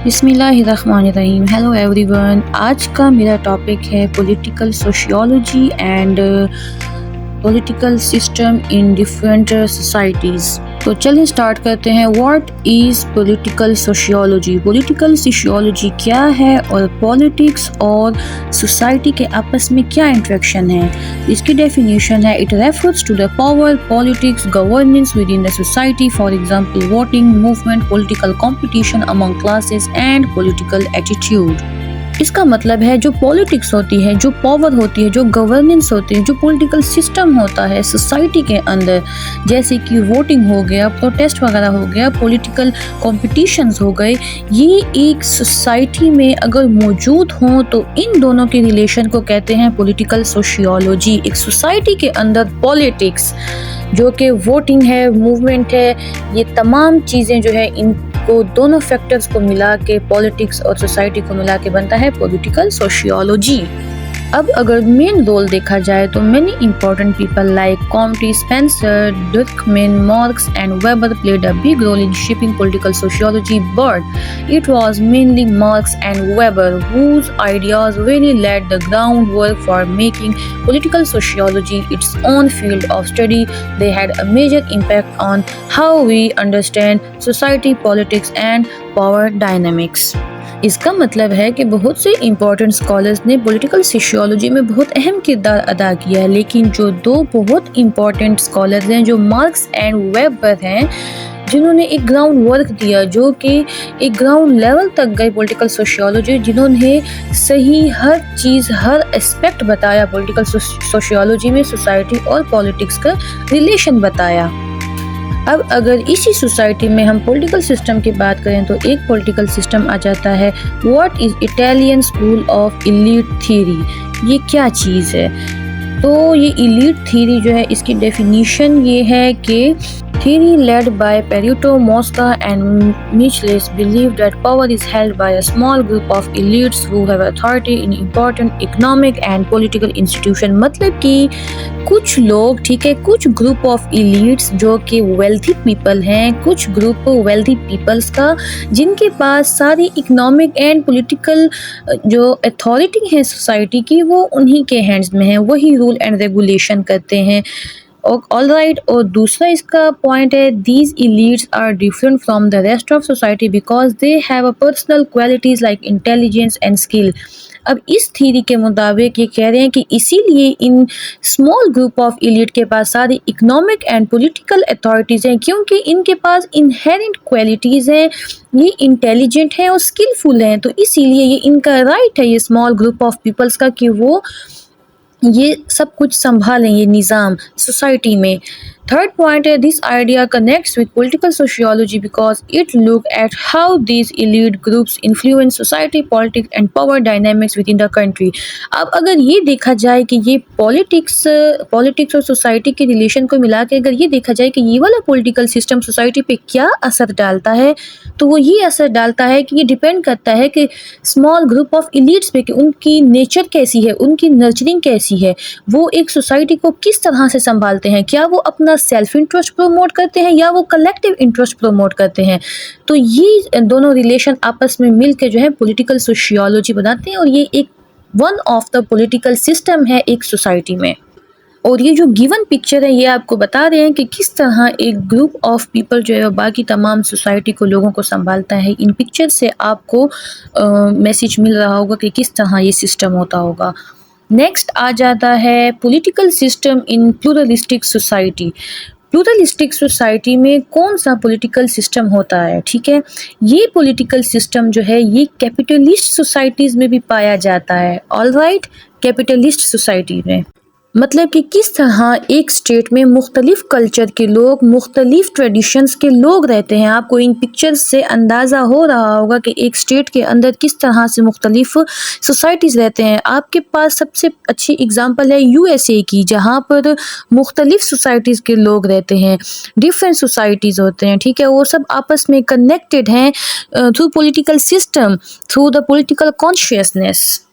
बिस्मिल्लाहिर्रहमानिर्रहीम। Hello everyone, आज का मेरा टॉपिक है political sociology and political system in different societies. तो चलिए स्टार्ट करते हैं। What is political sociology? Political sociology क्या है और पॉलिटिक्स और सोसाइटी के आपस में क्या इंटरेक्शन है? इसकी डेफिनेशन है, it refers to the power, politics, governance within the society, for example voting, movement, political competition among classes and political attitude. इसका मतलब है जो पॉलिटिक्स होती है, जो पावर होती है, जो गवर्नेंस होती है, जो पॉलिटिकल सिस्टम होता है सोसाइटी के अंदर, जैसे कि वोटिंग हो गया, प्रोटेस्ट वगैरह हो गया, पॉलिटिकल कॉम्पिटिशन्स हो गए, ये एक सोसाइटी में अगर मौजूद हों तो इन दोनों के रिलेशन को कहते हैं पॉलिटिकल सोशियोलॉजी। एक सोसाइटी के अंदर पॉलिटिक्स जो कि वोटिंग है, मूवमेंट है, ये तमाम चीज़ें जो है इनको दोनों फैक्टर्स को मिला के पॉलिटिक्स और सोसाइटी को मिला के बनता है पॉलिटिकल सोशियोलॉजी। अब अगर मेन रोल देखा जाए तो many important people like Comte, Spencer, Durkheim, Marx and Weber played a big role in shaping political sociology, but it was mainly Marx and Weber whose ideas really laid the groundwork for making political sociology its own field of study. They had a major impact on how we understand society, politics and power dynamics. इसका मतलब है कि बहुत से important scholars ने political sociology में बहुत अहम किरदार अदा किया है, लेकिन जो दो बहुत इम्पोर्टेंट स्कॉलर्स हैं जो मार्क्स एंड वेबर हैं, जिन्होंने एक ग्राउंड वर्क दिया, जो कि एक ग्राउंड लेवल तक गए पॉलिटिकल सोशियोलॉजी, जिन्होंने सही हर चीज़, हर एस्पेक्ट बताया पॉलिटिकल सोशियोलॉजी में, सोसाइटी और पॉलिटिक्स का रिलेशन बताया। अब अगर इसी सोसाइटी में हम पॉलिटिकल सिस्टम की बात करें तो एक पॉलिटिकल सिस्टम आ जाता है what is Italian school of elite theory. ये क्या चीज़ है? तो ये इलीट थ्योरी जो है, इसकी डेफिनेशन ये है कि theory led by Pareto, Mosca and Michelis believe that power is held by a small group of elites who have authority in important economic and political institution। मतलब कि कुछ लोग, ठीक है, कुछ ग्रुप ऑफ elites जो कि wealthy people हैं, कुछ ग्रुप wealthy peoples का, जिनके पास सारी इकोनॉमिक एंड पॉलिटिकल जो अथॉरिटी है सोसाइटी की, वो उन्हीं के हैंड्स में है, वही रूल एंड रेगुलेशन करते हैं। All right. और दूसरा इसका पॉइंट है, these elites are different from the rest of society because they have a personal qualities like intelligence and skill. अब इस थ्योरी के मुताबिक ये कह रहे हैं कि इसीलिए in small group of elite के पास सारी इकोनॉमिक एंड पॉलिटिकल अथॉरिटीज़ हैं, क्योंकि इनके पास इनहेरेंट क्वालिटीज़ हैं, ये इंटेलिजेंट हैं और स्किलफुल हैं। तो इसीलिए ये इनका राइट है, ये स्मॉल ग्रुप ऑफ पीपल्स का, कि वो ये सब कुछ संभालें, ये निज़ाम सोसाइटी में। थर्ड पॉइंट है, this idea connects with political sociology because it look at how these elite groups influence society, politics and power dynamics with in the country. अब अगर ये देखा जाए कि ये पॉलिटिक्स और सोसाइटी के रिलेशन को मिला के अगर ये देखा जाए कि ये वाला पॉलिटिकल सिस्टम सोसाइटी पे क्या असर डालता है, तो वो ये असर डालता है कि ये डिपेंड करता है कि स्मॉल ग्रुप ऑफ इलीट्स पे, कि उनकी नेचर कैसी है, उनकी नर्चरिंग कैसी है, वो एक सोसाइटी को किस तरह से संभालते हैं, क्या वो अपना सेल्फ इंटरेस्ट प्रमोट करते हैं या वो कलेक्टिव इंटरेस्ट प्रमोट करते हैं। तो ये दोनों रिलेशन आपस में मिल के जो है पॉलिटिकल सोशियोलॉजी बनाते हैं, और ये एक one of the political system है एक सोसाइटी में। और ये जो गिवन पिक्चर है, ये आपको बता रहे हैं कि किस तरह एक ग्रुप ऑफ पीपल जो है बाकी तमाम सोसाइटी को, लोगों को संभालता है। इन पिक्चर से आपको मैसेज मिल रहा होगा कि किस तरह ये सिस्टम होता होगा। नेक्स्ट आ जाता है political system in pluralistic society. Pluralistic society में कौन सा पॉलिटिकल सिस्टम होता है? ठीक है, ये पॉलिटिकल सिस्टम जो है ये कैपिटलिस्ट सोसाइटीज़ में भी पाया जाता है। ऑल राइट, कैपिटलिस्ट सोसाइटी में मतलब कि किस तरह एक स्टेट में मुख्तलिफ कल्चर के लोग, मुख्तलिफ ट्रेडिशंस के लोग रहते हैं। आपको इन पिक्चर्स से अंदाज़ा हो रहा होगा कि एक स्टेट के अंदर किस तरह से मुख्तलिफ सोसाइटीज़ रहते हैं। आपके पास सबसे अच्छी एग्जांपल है यूएसए की, जहाँ पर मुख्तलिफ सोसाइटीज़ के लोग रहते हैं, डिफरेंट सोसाइटीज़ होते हैं, ठीक है, वो सब आपस में कनेक्टेड हैं through political system, through the political consciousness.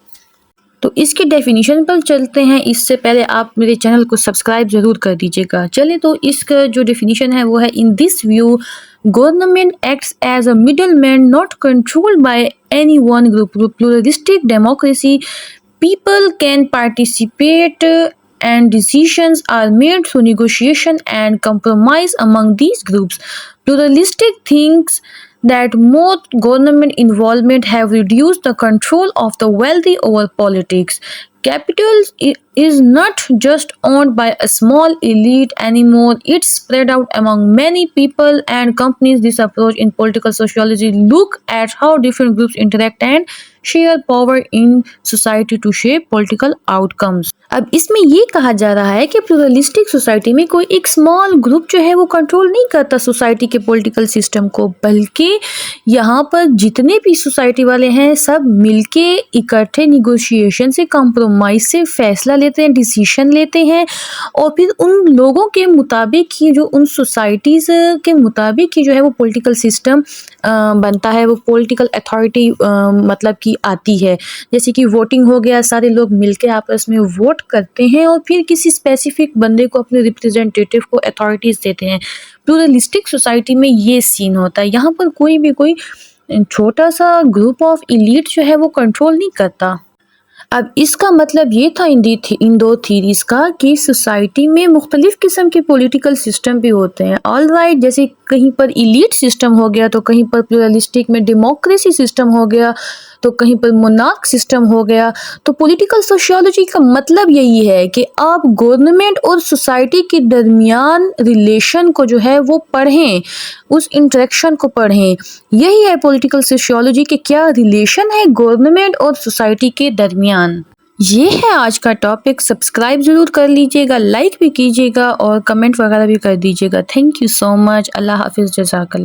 तो इसके डेफिनेशन पर चलते हैं। इससे पहले आप मेरे चैनल को सब्सक्राइब ज़रूर कर दीजिएगा। चलिए, तो इसका जो डेफिनेशन है वो है, in this view government acts as a middle man not controlled by any one group. Pluralistic democracy, people can participate and decisions are made through negotiation and compromise among these groups. Pluralistic thinks that more government involvement have reduced the control of the wealthy over politics. Capital is not just owned by a small elite anymore, it's spread out among many people and companies. This approach in political sociology look at how different groups interact and share power in society to shape political outcomes. अब इसमें ये कहा जा रहा है कि pluralistic society में कोई एक स्मॉल ग्रुप जो है वो कंट्रोल नहीं करता सोसाइटी के पॉलिटिकल सिस्टम को, बल्कि यहाँ पर जितने भी सोसाइटी वाले हैं सब मिलके इकट्ठे निगोशिएशन से, कॉम्प्रोमाइज से फैसला लेते हैं, डिसीजन लेते हैं और फिर उन लोगों के मुताबिक ही, जो उन सोसाइटीज़ के मुताबिक ही जो है वो पॉलिटिकल सिस्टम बनता है, वो पॉलिटिकल अथॉरिटी मतलब कि आती है। जैसे कि वोटिंग हो गया, सारे लोग मिलके आपस में वोट करते हैं और फिर किसी स्पेसिफिक बंदे को, अपने रिप्रेजेंटेटिव को अथॉरिटीज़ देते हैं। प्लूरलिस्टिक सोसाइटी में ये सीन होता है। यहाँ पर कोई छोटा सा ग्रुप ऑफ इलीट जो है वो कंट्रोल नहीं करता। अब इसका मतलब ये था इन दो थीरीज का कि सोसाइटी में मुख्तलिफ किस्म के पॉलिटिकल सिस्टम भी होते हैं। ऑल राइट, जैसे कहीं पर इलीट सिस्टम हो गया तो कहीं पर प्लूरलिस्टिक में डेमोक्रेसी सिस्टम हो गया तो कहीं पर मोनार्क सिस्टम हो गया। तो पॉलिटिकल सोशियोलॉजी का मतलब यही है कि आप गवर्नमेंट और सोसाइटी के दरमियान रिलेशन को जो है वो पढ़ें, उस इंटरेक्शन को पढ़ें। यही है पॉलिटिकल सोशियोलॉजी के क्या रिलेशन है गवर्नमेंट और सोसाइटी के दरमियान। ये है आज का टॉपिक। सब्सक्राइब ज़रूर कर लीजिएगा, लाइक भी कीजिएगा और कमेंट वगैरह भी कर दीजिएगा। Thank you so much. अल्लाह हाफिज़, जज़ाकल्लाह।